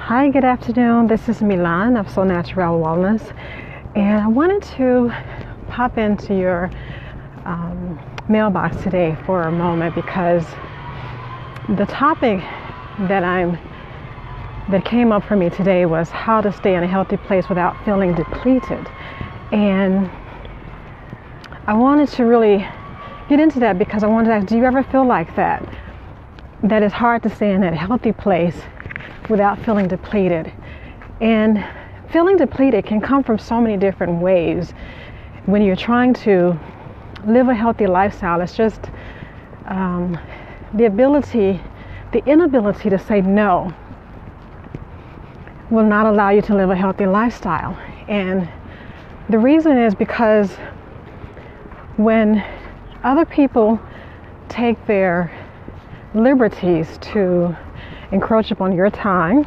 Hi, good afternoon. This is Milan of Soul Natural Wellness, and I wanted to pop into your mailbox today for a moment because the topic that came up for me today was how to stay in a healthy place without feeling depleted. And I wanted to really get into that because I wanted to ask, do you ever feel like that? That it's hard to stay in that healthy place without feeling depleted. And feeling depleted can come from so many different ways. When you're trying to live a healthy lifestyle, it's just the inability to say no will not allow you to live a healthy lifestyle. And the reason is because when other people take their liberties to encroach upon your time,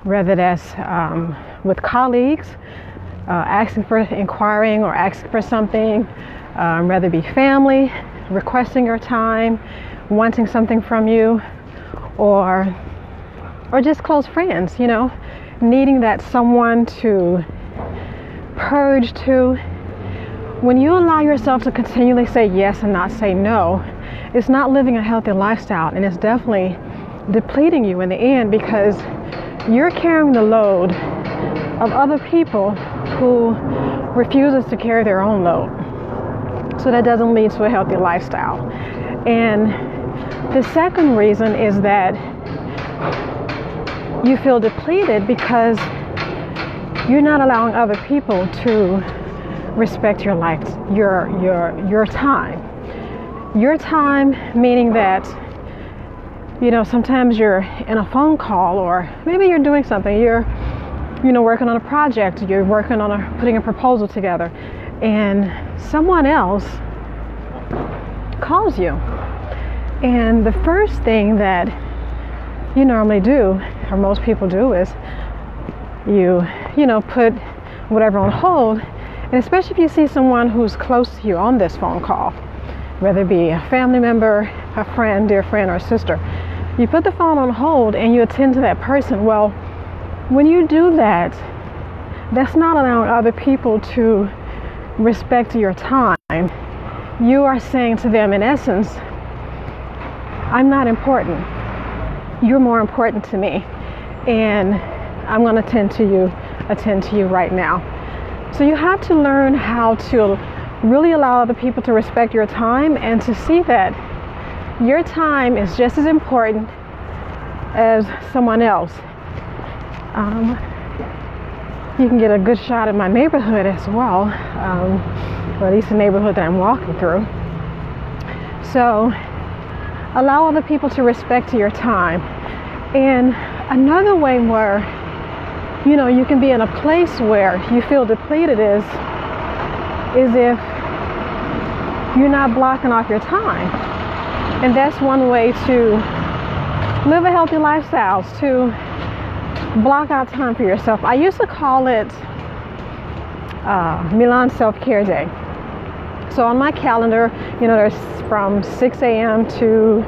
whether that's with colleagues, inquiring or asking for something, whether it be family, requesting your time, wanting something from you, or just close friends, needing that someone to purge to. When you allow yourself to continually say yes and not say no, it's not living a healthy lifestyle, and it's definitely depleting you in the end because you're carrying the load of other people who refuses to carry their own load. So that doesn't lead to a healthy lifestyle. And the second reason is that you feel depleted because you're not allowing other people to respect your life, your time. Your time, meaning that sometimes you're in a phone call, or maybe you're doing something, you're working on a project, you're working on putting a proposal together, and someone else calls you. And the first thing that you normally do, or most people do, is you put whatever on hold. And especially if you see someone who's close to you on this phone call, whether it be a family member, a friend, dear friend, or sister, you put the phone on hold and you attend to that person. Well, when you do that, that's not allowing other people to respect your time. You are saying to them, in essence, I'm not important. You're more important to me, and I'm going to attend to you right now. So you have to learn how to really allow other people to respect your time and to see that your time is just as important as someone else. You can get a good shot at my neighborhood as well, or at least the neighborhood that I'm walking through. So allow other people to respect your time. And another way where you can be in a place where you feel depleted is if you're not blocking off your time. And that's one way to live a healthy lifestyle, to block out time for yourself. I used to call it Milan Self-Care Day. So on my calendar, there's from 6 a.m. to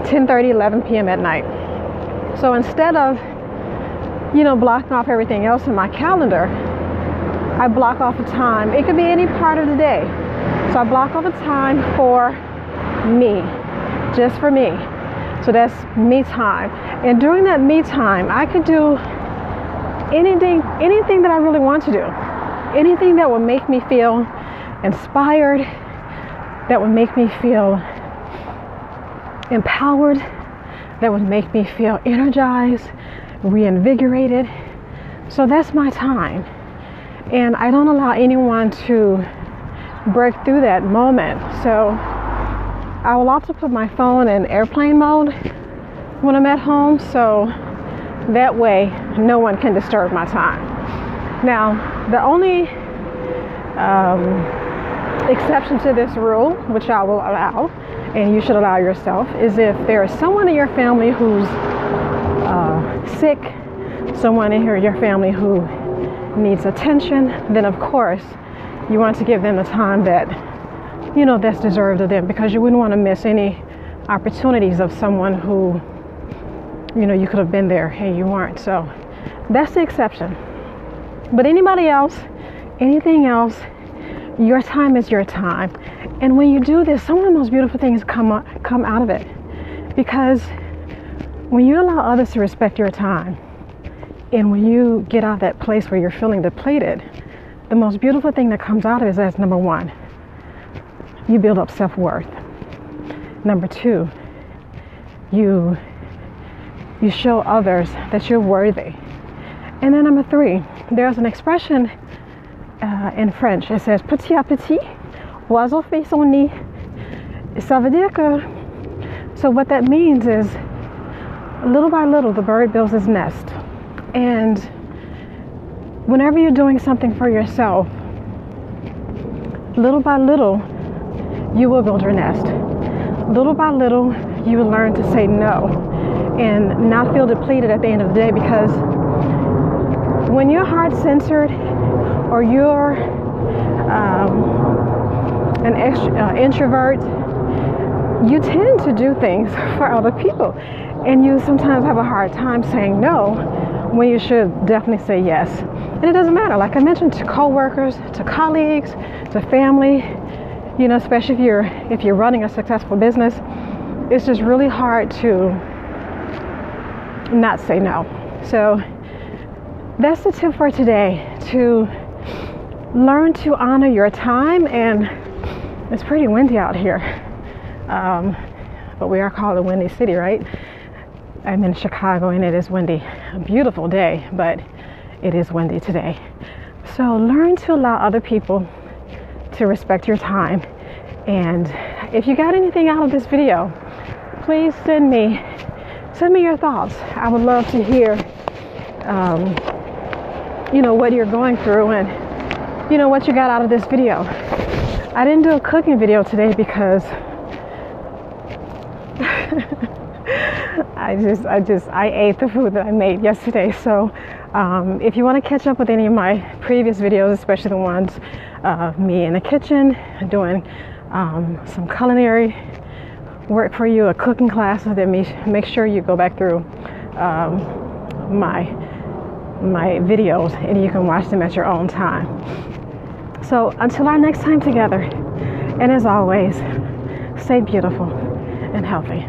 10:30, 11 p.m. at night. So instead of blocking off everything else in my calendar, I block off a time. It could be any part of the day. So I block off a time for me, just for me. So that's me time. And during that me time, I could do anything that I really want to do. Anything that would make me feel inspired, that would make me feel empowered, that would make me feel energized, reinvigorated. So that's my time. And I don't allow anyone to break through that moment. So I will also put my phone in airplane mode when I'm at home, so that way no one can disturb my time. Now, the only exception to this rule, which I will allow, and you should allow yourself, is if there is someone in your family who's sick, someone in your family who needs attention, then of course you want to give them the time that that's deserved of them, because you wouldn't want to miss any opportunities of someone who you could have been there and you weren't. So that's the exception. But anybody else, anything else, your time is your time. And when you do this, some of the most beautiful things come out of it. Because when you allow others to respect your time, and when you get out of that place where you're feeling depleted, the most beautiful thing that comes out of it is that's number one, you build up self-worth. Number two, you show others that you're worthy. And then number three, there's an expression in French. It says petit à petit, oiseau fait son nid. Ça veut dire que, so what that means is, little by little, the bird builds his nest. And whenever you're doing something for yourself, little by little, you will build your nest. Little by little, you will learn to say no and not feel depleted at the end of the day, because when you're heart-centered or you're an introvert, you tend to do things for other people, and you sometimes have a hard time saying no when you should definitely say yes. And it doesn't matter, like I mentioned, to coworkers, to colleagues, to family, especially if you're running a successful business, it's just really hard to not say no. So that's the tip for today, to learn to honor your time. And it's pretty windy out here, but we are called a windy city, right? I'm in Chicago and it is windy. A beautiful day, but it is windy today. So learn to allow other people to respect your time. And if you got anything out of this video, please send me your thoughts. I would love to hear what you're going through and what you got out of this video. I didn't do a cooking video today because I ate the food that I made yesterday. So if you want to catch up with any of my previous videos, especially the ones of me in the kitchen doing some culinary work for you, a cooking class, then make sure you go back through my videos and you can watch them at your own time. So until our next time together, and as always, stay beautiful and healthy.